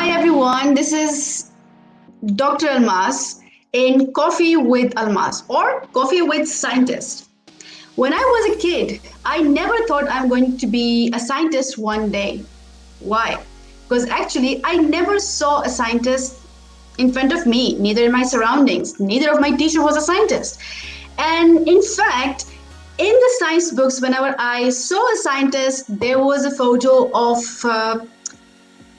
Hi everyone, this is Dr. Almas in Coffee with Almas or Coffee with Scientist. When I was a kid, I never thought I'm going to be a scientist one day. Why? Because actually, I never saw a scientist in front of me, neither in my surroundings, neither of my teacher was a scientist. And in fact, in the science books, whenever I saw a scientist, there was a photo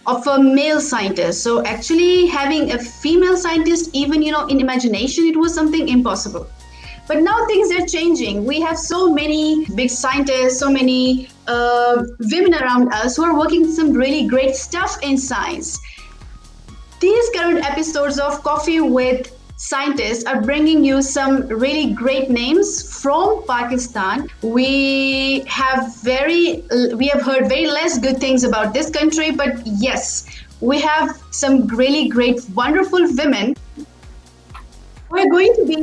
of a male scientist. So actually having a female scientist, even in imagination, it was something impossible. But now things are changing. We have so many big scientists, so many women around us who are working some really great stuff in science. These current episodes of Coffee with Scientists are bringing you some really great names from Pakistan. We have heard very less good things about this country, but yes, we have some really great, wonderful women. We're going to be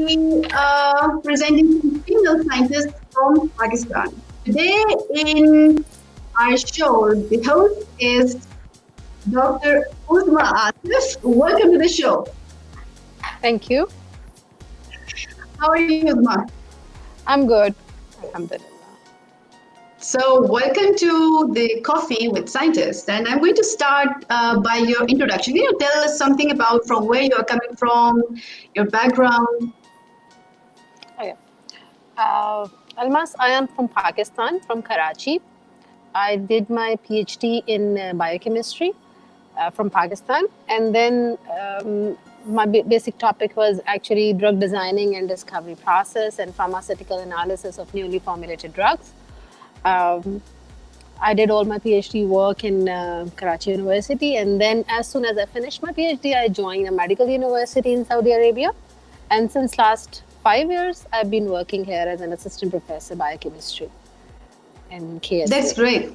presenting some female scientists from Pakistan. Today in our show, the host is Dr. Uzma Asif. Welcome to the show. Thank you. How are you, Uzma? I'm good. Alhamdulillah. So, welcome to the Coffee with Scientists. And I'm going to start by your introduction. Can you tell us something about from where you are coming from, your background? Okay. Almas, I am from Pakistan, from Karachi. I did my PhD in biochemistry from Pakistan. And then my basic topic was actually drug designing and discovery process and pharmaceutical analysis of newly formulated drugs. Um, I did all my PhD work in Karachi University, and then as soon as I finished my PhD, I joined a medical university in Saudi Arabia. And since last 5 years, I've been working here as an assistant professor biochemistry in That's KSA. great.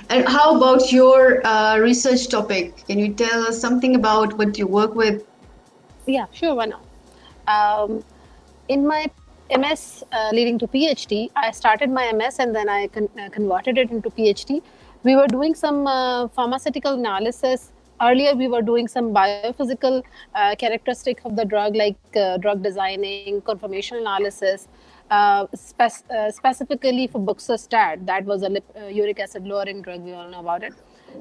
And how about your research topic? Can you tell us something about what you work with? Yeah, sure, why not? Um, in my MS leading to PhD, I started my MS and then I converted it into PhD. We were doing some pharmaceutical analysis. Earlier, we were doing some biophysical characteristics of the drug, like drug designing, conformational analysis, specifically for buxostat. That was a uric acid lowering drug. We all know about it.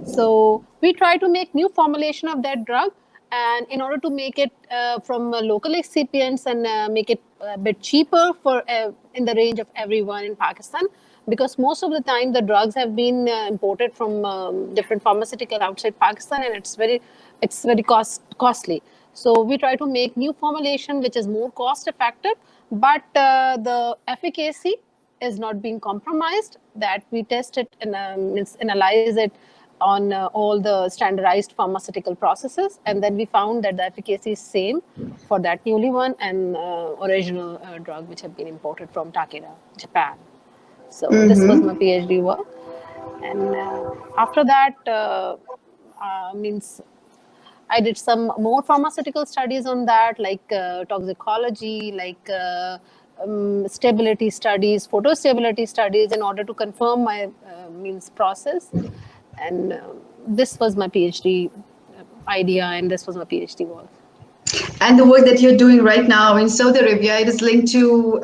So we try to make new formulation of that drug, and in order to make it from local excipients and make it a bit cheaper for in the range of everyone in Pakistan, because most of the time the drugs have been imported from different pharmaceutical outside Pakistan, and it's very costly. So we try to make new formulation which is more cost effective, but the efficacy is not being compromised. That we test it and analyze it on all the standardized pharmaceutical processes, and then we found that the efficacy is same for that newly one and original drug which have been imported from Takeda, Japan. So this was my Mm-hmm. PhD work, and after that means I did some more pharmaceutical studies on that, like toxicology, like stability studies, photostability studies, in order to confirm my means process. And this was my PhD idea, and this was my PhD work. And the work that you're doing right now in Saudi Arabia, it is linked to,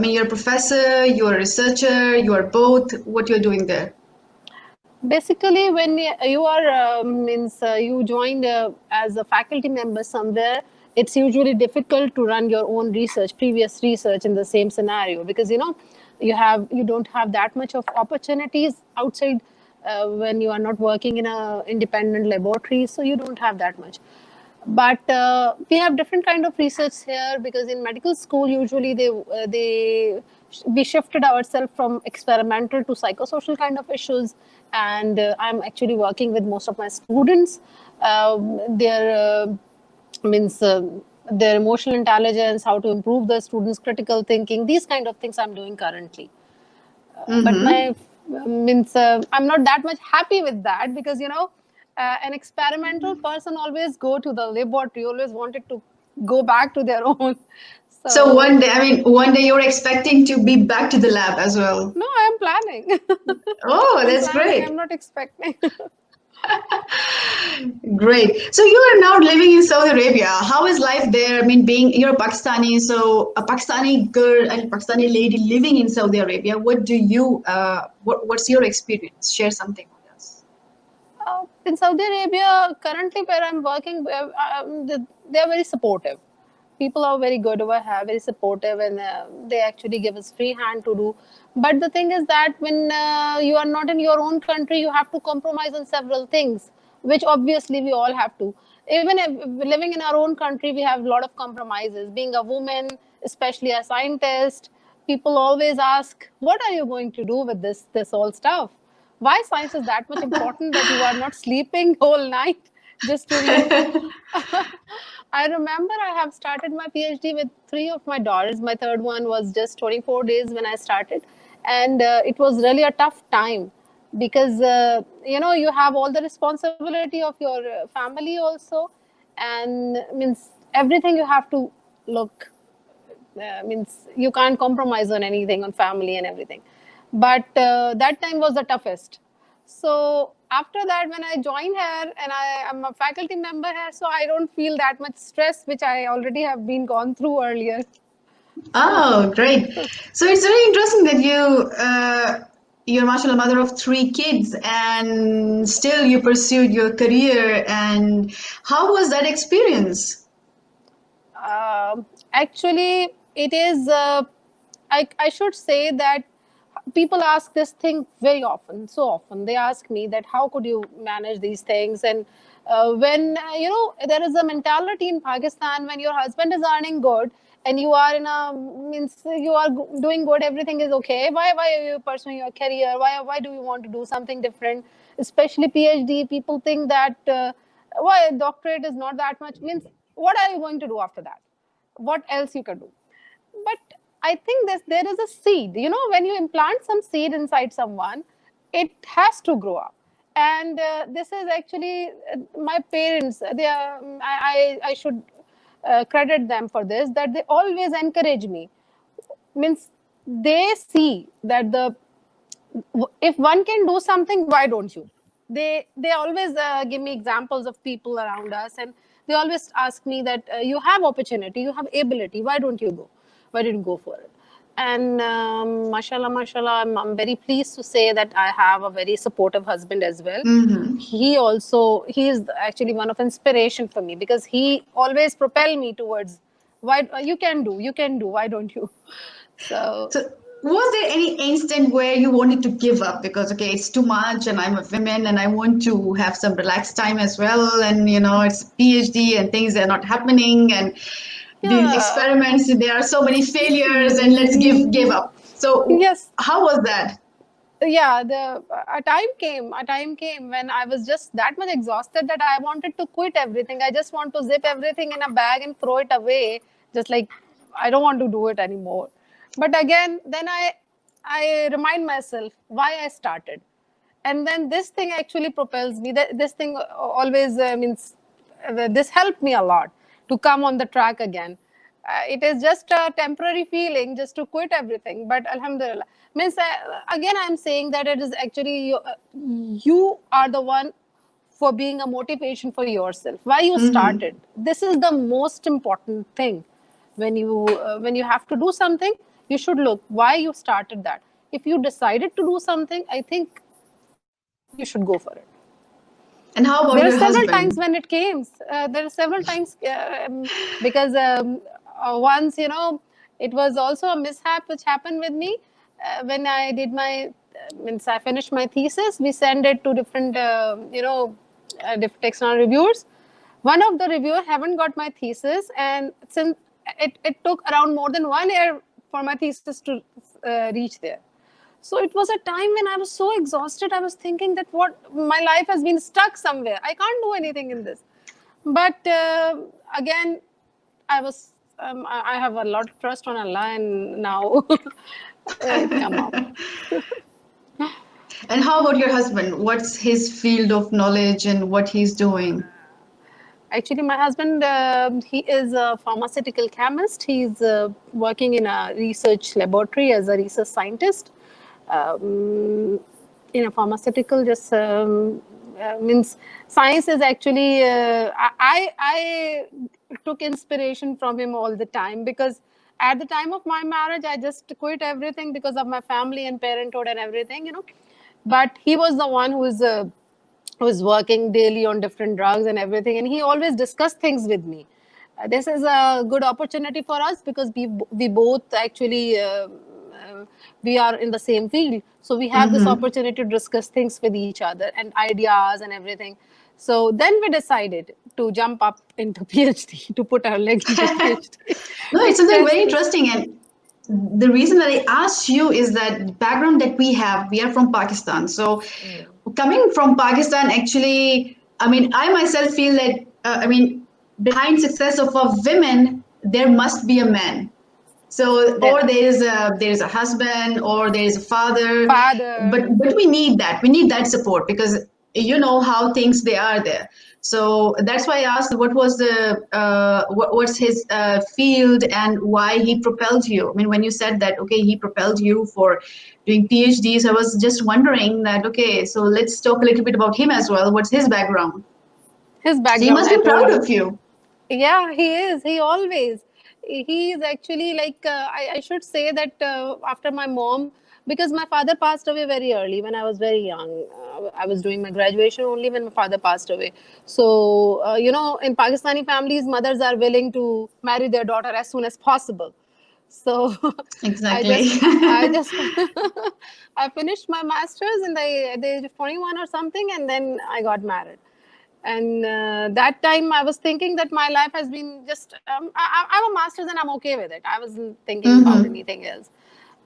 you're a professor, you're a researcher, you are both. What you're doing there? Basically, when you are you joined as a faculty member somewhere, it's usually difficult to run your own research, previous research in the same scenario, because you don't have that much of opportunities outside when you are not working in a independent laboratory, so you don't have that much. But we have different kind of research here, because in medical school usually they we shifted ourselves from experimental to psychosocial kind of issues, and I'm actually working with most of my students, their means their emotional intelligence, how to improve the students critical thinking, these kind of things I'm doing currently. But Mm-hmm. my I'm not that much happy with that, because an experimental person always go to the laboratory, always wanted to go back to their own. So So one day you're expecting to be back to the lab as well. no, I am planning. Oh, I'm that's planning, I'm great. not expecting. Great. So you are now living in Saudi Arabia. How is life there? I mean, being you're a Pakistani, so a Pakistani girl and Pakistani lady living in Saudi Arabia. What do you? What's your experience? Share something with us. In Saudi Arabia, currently where I'm working, they are very supportive. People are very good over here, very supportive, and they actually give us free hand to do. But the thing is that when you are not in your own country, you have to compromise on several things, which obviously we all have to. Even if living in our own country, we have a lot of compromises. Being a woman, especially a scientist, people always ask, "What are you going to do with this all stuff?" Why science is that much important that you are not sleeping whole night just to read. I remember I have started my PhD with three of my daughters. My third one was just 24 days when I started, and it was really a tough time because you have all the responsibility of your family also, and means everything you have to look, means you can't compromise on anything, on family and everything. But that time was the toughest. So after that, when I joined here and I am a faculty member here, so I don't feel that much stress, which I already have been gone through earlier. So Oh, great. So it's very interesting that you're mashallah mother of three kids and still you pursued your career. And how was that experience? actually, it is. I should say that people ask this thing very often, so often. They ask me that how could you manage these things? And when there is a mentality in Pakistan when your husband is earning good and you are in a means you are doing good, everything is okay. Why are you pursuing your career? Why do you want to do something different? Especially PhD, people think that why doctorate is not that much. Means what are you going to do after that? What else you can do? But I think there is a seed. When you implant some seed inside someone, it has to grow up. And this is actually my parents. They are. I should credit them for this. That they always encourage me. Means they see that if one can do something, why don't you? They always give me examples of people around us, and they always ask me that you have opportunity, you have ability, why don't you go? Why didn't you go for it? And mashallah, I'm very pleased to say that I have a very supportive husband as well. Mm-hmm. He is actually one of inspiration for me because he always propel me towards why you can do, why don't you? So So, was there any instant where you wanted to give up because okay, it's too much, and I'm a woman, and I want to have some relaxed time as well, and it's a PhD and things are not happening, and these yeah. experiments there are so many failures, and let's give up. So, Yes, how was that? yeah. A time came when I was just that much exhausted that I wanted to quit everything. I just want to zip everything in a bag and throw it away, just like I don't want to do it anymore. But again, then I remind myself why I started, and then this thing actually propels me. That this thing always means this helped me a lot to come on the track again. It is just a temporary feeling just to quit everything, but alhamdulillah, means again I'm saying that it is actually you are the one for being a motivation for yourself, why you Mm-hmm. started. This is the most important thing. When you have to do something, you should look why you started that. If you decided to do something, I think you should go for it. And how about There are your several times husband? when it came. There are several times because once it was also a mishap which happened with me when I did my means I finished my thesis. We sent it to different different external reviewers. One of the reviewers haven't got my thesis, and since it took around more than 1 year for my thesis to reach there. So it was a time when I was so exhausted. I was thinking that what my life has been stuck somewhere. I can't do anything in this. But again, I have a lot of trust on Allah, and now it come out. And how about your husband? What's his field of knowledge and what he's doing? Actually, my husband, he is a pharmaceutical chemist. He's working in a research laboratory as a research scientist. Um, in a pharmaceutical, just Means science is actually I took inspiration from him all the time, because at the time of my marriage I just quit everything because of my family and parenthood and everything, but he was the one who was working daily on different drugs and everything, and he always discussed things with me. This is a good opportunity for us, because we both actually we are in the same field, so we have this Mm-hmm. opportunity to discuss things with each other and ideas and everything. So then we decided to jump up into PhD, to put our leg into PhD. No, it's It's something very just interesting. And the reason that I asked you is that the background that we are from Pakistan. So coming from Pakistan, actually, I mean, I myself feel that, I mean, behind success of a women, there must be a man. So, or there, there's a husband, or there's a father, father. but we need that support, because you know how things they are there. So that's why I asked what was the what's his field and why he propelled you. I mean, when you said that, okay, he propelled you for doing PhDs, I was just wondering that, okay, so let's talk a little bit about him as well. What's his background? His So he background, must I be told proud you. of you. Yeah, he is. He always. He is actually like, I should say that after my mom, because my father passed away very early when I was very young. I was doing my graduation only when my father passed away. So, in Pakistani families, mothers are willing to marry their daughter as soon as possible. So I Exactly. just, I just, I finished my master's in the age of 21 or something, and then I got married. And that time I was thinking that my life has been just, I'm a master's and I'm okay with it. I wasn't thinking about Mm-hmm. anything else.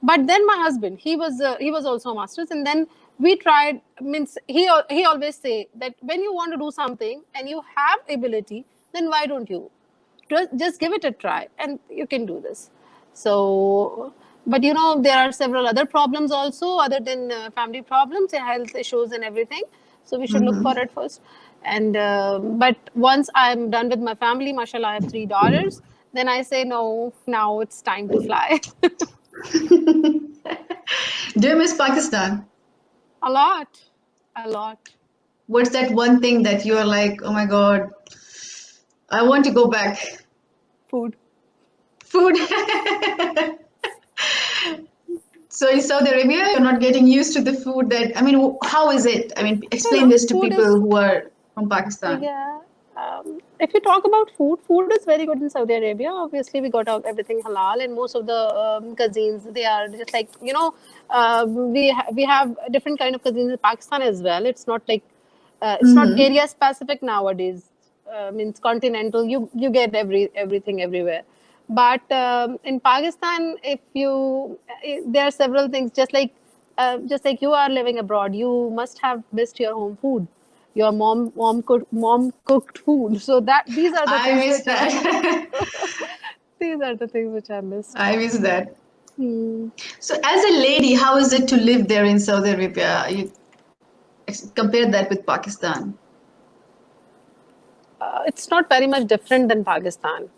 But then my husband, he was also a master's, and then we tried. Means he always say that when you want to do something and you have ability, then why don't you just give it a try, and you can do this. So, but there are several other problems also, other than family problems, health issues and everything. So we should look for Mm-hmm. it first. And but once I'm done with my family, mashallah, I have 3 daughters, then I say no, now it's time to fly. Do you miss Pakistan? A lot, a lot. What's that one thing that you're like, oh my God, I want to go back? Food. Food. So in Saudi Arabia, you're not getting used to the food that, I mean, how is it? I mean, explain this to Food people is. who are from Pakistan. Yeah. If you talk about food, food is very good in Saudi Arabia. Obviously, we got everything halal, and most of the cuisines, they are just like, we have different kind of cuisines in Pakistan as well. It's not like it's not Mm-hmm. area specific nowadays. Means continental. You get everything everywhere. But in Pakistan, if there are several things. Just like you are living abroad, you must have missed your home food, your mom cooked food. So that these are the I things miss which I that. these are the things which I missed. I miss that. Hmm. So as a lady, how is it to live there in Saudi Arabia? You compare that with Pakistan. It's not very much different than Pakistan.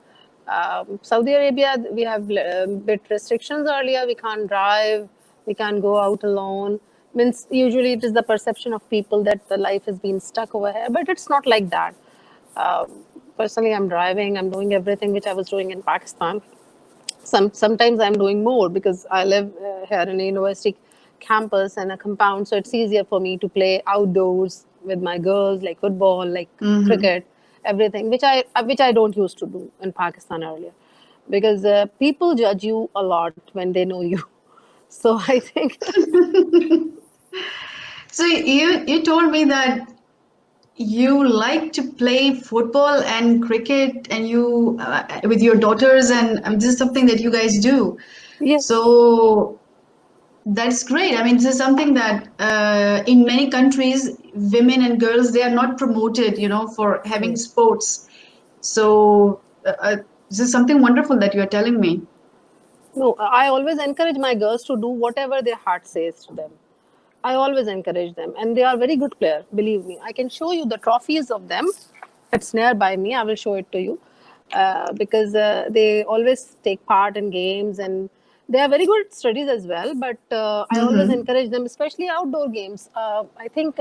Saudi Arabia, we have bit restrictions earlier. We can't drive. We can't go out alone. Means usually it is the perception of people that the life has been stuck over here, but it's not like that. Personally, I'm driving. I'm doing everything which I was doing in Pakistan. Sometimes I'm doing more because I live here in a university campus and a compound, so it's easier for me to play outdoors with my girls, like football, like Mm-hmm. cricket, everything, which I don't used to do in Pakistan earlier, because people judge you a lot when they know you. So I think So you told me that you like to play football and cricket, and you with your daughters, and this is something that you guys do. yes. So that's great. I mean, this is something that in many countries, women and girls, they are not promoted, for having sports. So this is something wonderful that you are telling me. No, I always encourage my girls to do whatever their heart says to them. I always encourage them, and they are very good players. Believe me, I can show you the trophies of them. It's nearby me. I will show it to you because they always take part in games, and They are very good studies as well, but I always Mm-hmm. encourage them, especially outdoor games. I think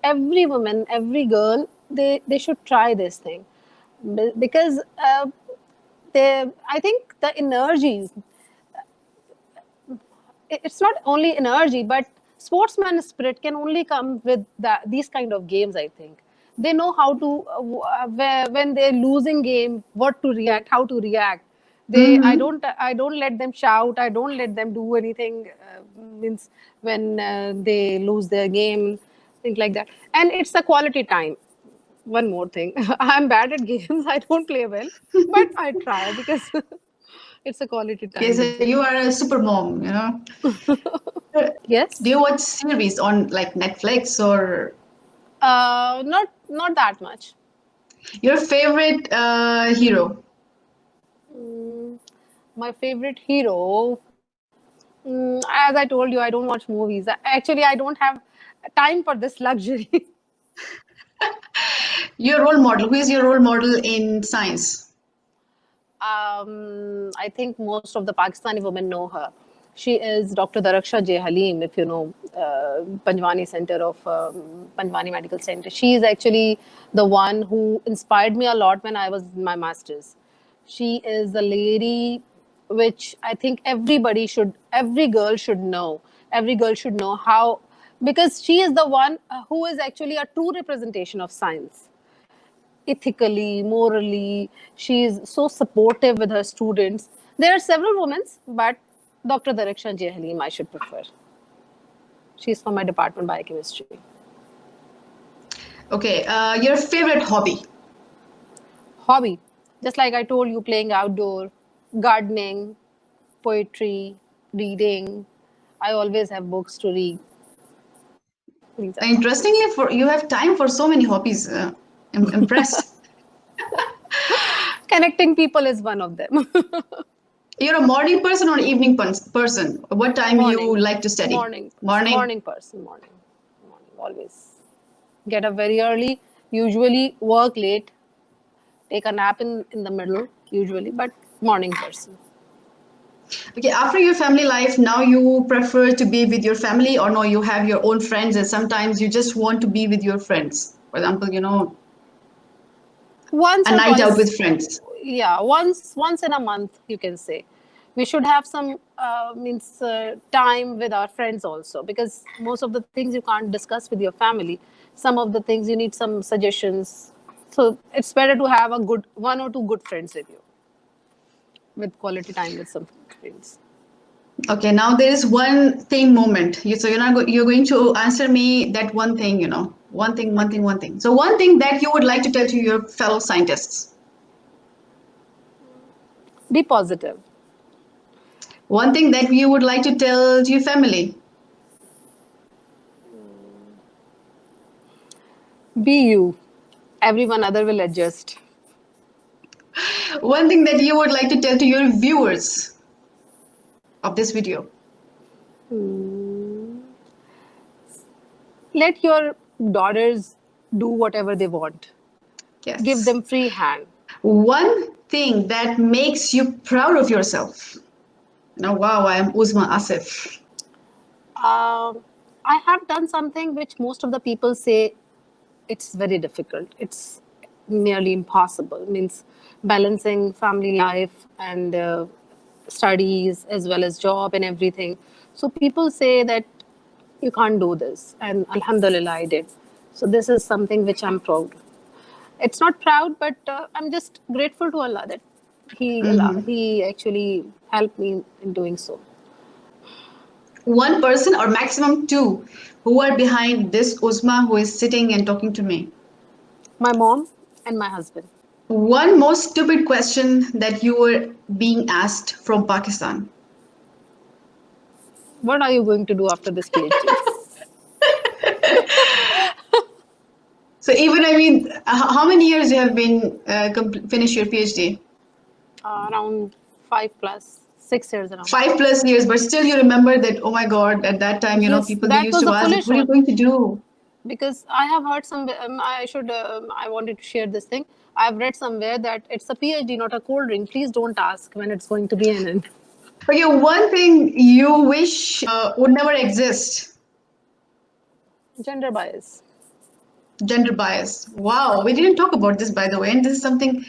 every woman, every girl, they should try this thing. Because they, I think the energy, it's not only energy, but sportsman spirit can only come with these kind of games. I think they know how to when they're losing game, what to react, how to react. Mm-hmm. I don't let them shout, I don't let them do anything, means when they lose their game, things like that. And it's a quality time. One more thing, I'm bad at games, I don't play well, but I try because it's a quality Okay, time so with you them. are a super mom, you know. Do Yes. you watch series on like Netflix or Not that much. your favorite hero? My favorite hero. As I told you, I don't watch movies. Actually, I don't have time for this luxury. Your role model. Who is your role model in science? I think most of the Pakistani women know her. She is Dr. Daraksha J. Halim, if you know, Panjwani Center of Panjwani Medical Center. She is actually the one who inspired me a lot when I was in my master's. She is the lady which I think every girl should know. Every girl should know how, because she is the one who is actually a true representation of science, ethically, morally. She is so supportive with her students. There are several women, but Dr. Darakshan J. Halim, I should prefer. She's from my department, biochemistry. Okay, your favorite hobby. Hobby, just like I told you, playing outdoor, gardening, poetry, reading. I always have books to read. These are the Interestingly, hobbies. for you have time for so many hobbies. I'm impressed. Connecting people is one of them. You're a morning person or evening person? What time you Morning, like to study? morning person, Morning. morning person, morning, always. Get up very early, usually work late, take a nap in the middle, usually, but morning person. Okay, after your family life, now you prefer to be with your family or no, you have your own friends and sometimes you just want to be with your friends. For example, Once a or night out twice, with friends. yeah, once in a month, you can say. We should have some means time with our friends also, because most of the things you can't discuss with your family. Some of the things you need some suggestions. So it's better to have a good one or two good friends with you, with quality time with some friends. Okay, now there is one thing moment. So you're going to answer me that one thing, one thing, one thing, Okay. one thing. So one thing that you would like to tell to your fellow scientists. Be positive. One thing that you would like to tell to your family. Be you. Everyone other will adjust. One thing that you would like to tell to your viewers of this video. Let your daughters do whatever they want. Give Yes. them free hand. One thing that makes you proud of yourself. Now, wow, I am Uzma Asif. I have done something which most of the people say it's very difficult. It's nearly impossible. Means balancing family life and studies as well as job and everything. So people say that you can't do this, and Alhamdulillah, I did. So this is something which I'm proud. It's not proud, but I'm just grateful to Allah that He actually helped me in doing so. One person or maximum two who are behind this Uzma who is sitting and talking to me. My mom and my husband. One most stupid question that you were being asked from Pakistan. What are you going to do after this PhD? So even I mean, how many years you have been finish your PhD? Around 5 plus 6 years around. 5+ years, but still you remember that. Oh my God! At that time, Yes, people they that used was to the ask, foolish "What are you one, going to do?" because I have heard some. I wanted to share this thing. I've read somewhere that it's a PhD, not a cold drink. Please don't ask when it's going to be an end. Okay, one thing you wish would never exist. Gender bias. Gender bias. Wow, we didn't talk about this, by the way, and this is something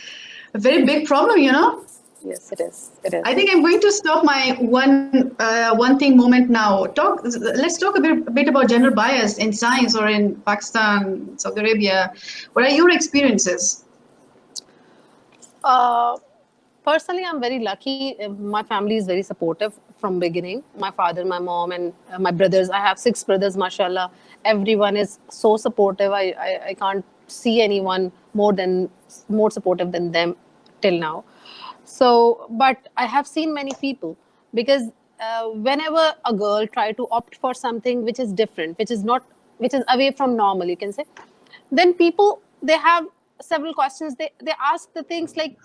a very big problem, you know. Yes, it is. It I is. think I'm going to stop my one thing moment now. Let's talk a bit about gender bias in science or in Pakistan, Saudi Arabia. What are your experiences? Uh, Personally, I'm very lucky. My family is very supportive from beginning. My father, my mom, and my brothers. I have six brothers, mashallah. Everyone is so supportive. I can't see anyone more supportive than them till now. So, but I have seen many people because whenever a girl try to opt for something which is different, which is away from normal, you can say, then people they have several questions. They ask the things like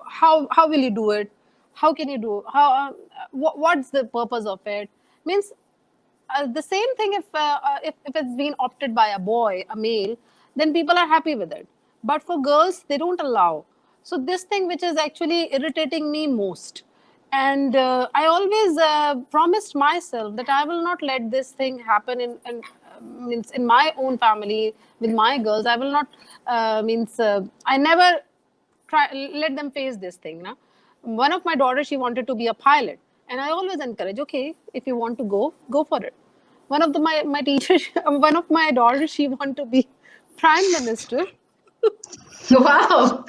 how will you do it, how can you do how what's the purpose of it, means the same thing if it's been opted by a boy, a male, then people are happy with it, but for girls they don't allow. So this thing which is actually irritating me most, and I always promised myself that I will not let this thing happen means in my own family with my girls. I will not means I never try let them face this thing now. One of my daughters, she wanted to be a pilot, and I always encourage, okay, if you want to go for it. One of my teachers, one of my daughters, she want to be prime minister. Wow.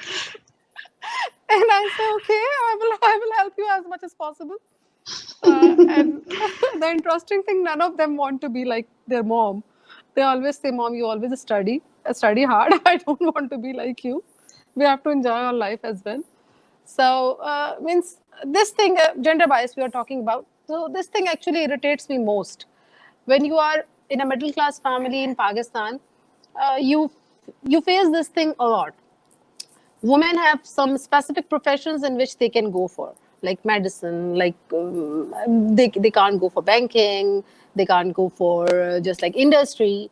And I say, okay, I will help you as much as possible. And the interesting thing, none of them want to be like their mom. They always say, "Mom, you always study hard. I don't want to be like you. We have to enjoy our life as well." So means this thing, gender bias we are talking about. So this thing actually irritates me most. When you are in a middle class family in Pakistan, you face this thing a lot. Women have some specific professions in which they can go for, like medicine, like they can't go for banking, they can't go for just like industry.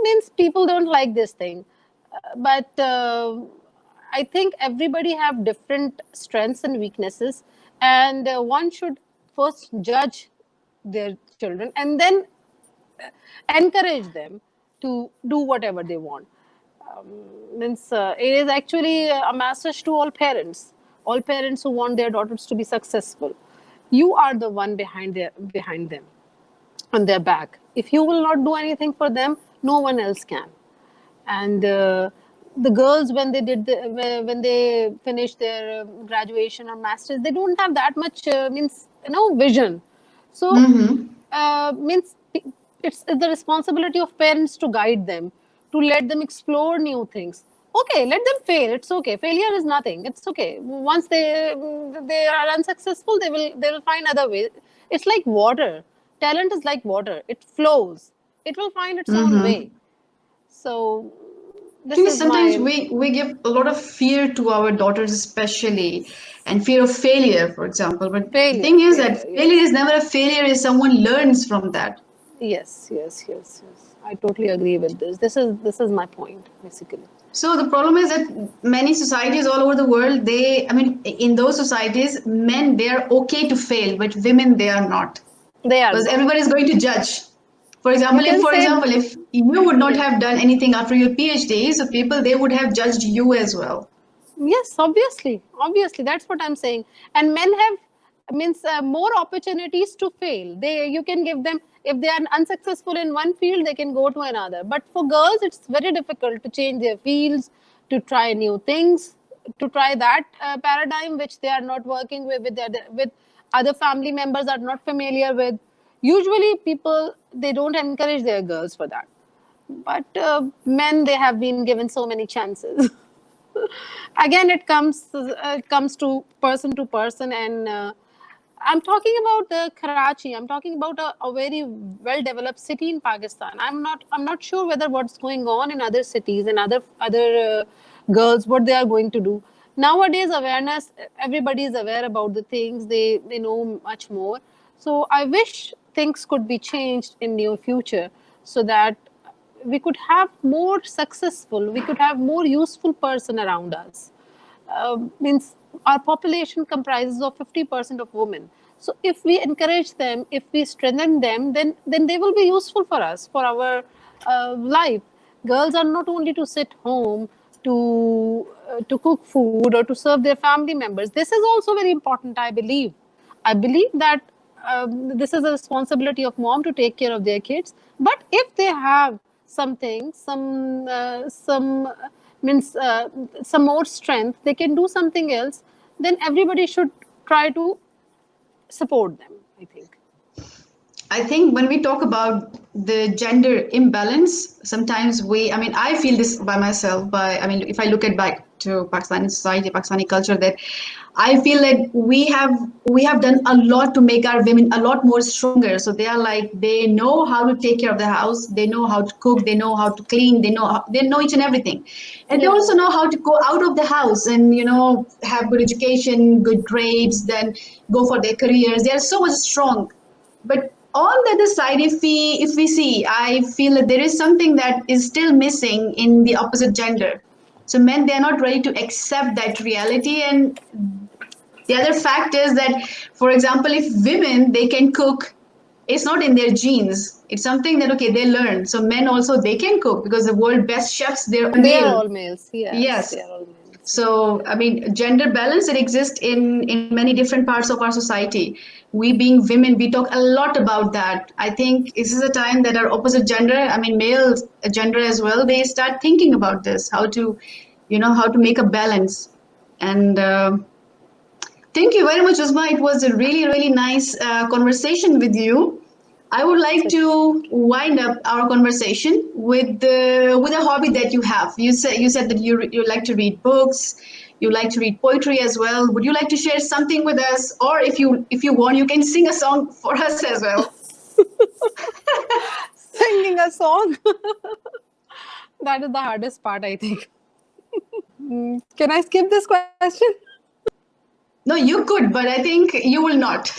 Means people don't like this thing. But I think everybody have different strengths and weaknesses, and one should first judge their children and then encourage them to do whatever they want. Means it is actually a message to all parents who want their daughters to be successful. You are the one behind them, on their back. If you will not do anything for them, no one else can. And the girls, when they finish their graduation or masters, they don't have that much means vision. So Mm-hmm. means it's the responsibility of parents to guide them, to let them explore new things. Okay, let them fail, it's okay, failure is nothing, it's okay. Once they are unsuccessful, they will find other ways. It's like water. Talent is like water, it flows, it will find its own Mm-hmm. way. So I this think is sometimes my we give a lot of fear to our daughters, especially, and fear of failure, for example. But the thing is that failure. failure is Yes, never a failure if someone learns from that. yes. I totally agree with this. This is my point basically. So the problem is that many societies all over the world, I mean, in those societies, men, they are okay to fail, but women, they are not. They are Because not. everybody is going to judge. You can For say example, if you would not yes. have done anything after your PhD, so people, they would have judged you as well. Yes, obviously, that's what I'm saying. And men have means more opportunities to fail. You can give them, if they are unsuccessful in one field, they can go to another. But for girls, it's very difficult to change their fields, to try new things, to try that paradigm which they are not working with other family members are not familiar with. Usually, people they don't encourage their girls for that, but men they have been given so many chances. Again, it comes to person, and I'm talking about Karachi. I'm talking about a very well developed city in Pakistan. I'm not sure whether what's going on in other cities and other girls what they are going to do nowadays. Awareness, everybody is aware about the things, they know much more. So I wish things could be changed in near future, so that we could have more successful, we could have more useful person around us. Means our population comprises of 50% of women. So if we encourage them, if we strengthen them, then they will be useful for us, for our life. Girls are not only to sit home to cook food or to serve their family members. This is also very important, I believe. I believe that this is a responsibility of mom to take care of their kids. But if they have something, means some more strength, they can do something else. Then everybody should try to support them, I think. I think when we talk about the gender imbalance, sometimes I feel this by myself, if I look at back to Pakistani society, Pakistani culture, that I feel that we have done a lot to make our women a lot more stronger. So they know how to take care of the house, they know how to cook, they know how to clean, they know each and everything. And they Yeah. also know how to go out of the house and, have good education, good grades, then go for their careers. They are so much strong. But on the other side, if we see, I feel that there is something that is still missing in the opposite gender. So men, they are not ready to accept that reality. And the other fact is that, for example, if women, they can cook, it's not in their genes. It's something that, okay, they learn. So men also, they can cook because the world best chefs, they're They are male. all males. Yes, Yes. they are all males. So, gender balance, it exists in many different parts of our society. We being women, we talk a lot about that. I think this is a time that our opposite gender, male gender as well, they start thinking about this, how to make a balance. And thank you very much, Uzma. It was a really, really nice conversation with you. I would like So, to wind up our conversation with a hobby that you have. You said that you like to read books, you like to read poetry as well. Would you like to share something with us, or if you want, you can sing a song for us as well? singing a song, that is the hardest part, I think. Can I skip this question? No, you could, but I think you will not.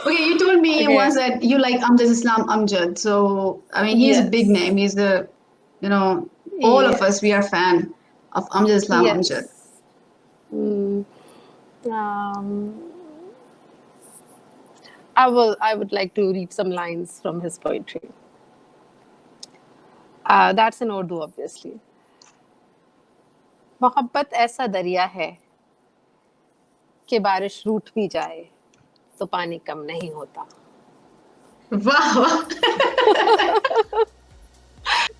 Okay, you told me Okay. once that you like Amjad Islam Amjad. So, he is a big Yes. name. He's you know, all of us, we are Yes. fan of Amjad Islam Amjad. Yes. Mm, um, I would like to read some lines from his poetry. That's in Urdu, obviously. मोहब्बत ऐसा दरिया है कि बारिश रूठ भी जाए तो पानी कम नहीं होता. Wow.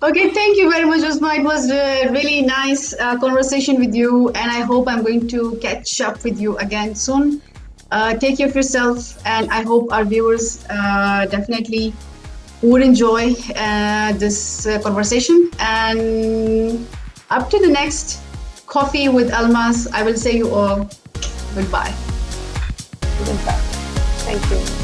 Okay, thank you very much, Usma. It was a really nice conversation with you, and I hope I'm going to catch up with you again soon. Take care of yourself, and I hope our viewers definitely would enjoy this conversation. And up to the next Coffee with Almas, I will say you all goodbye. Goodbye. Thank you.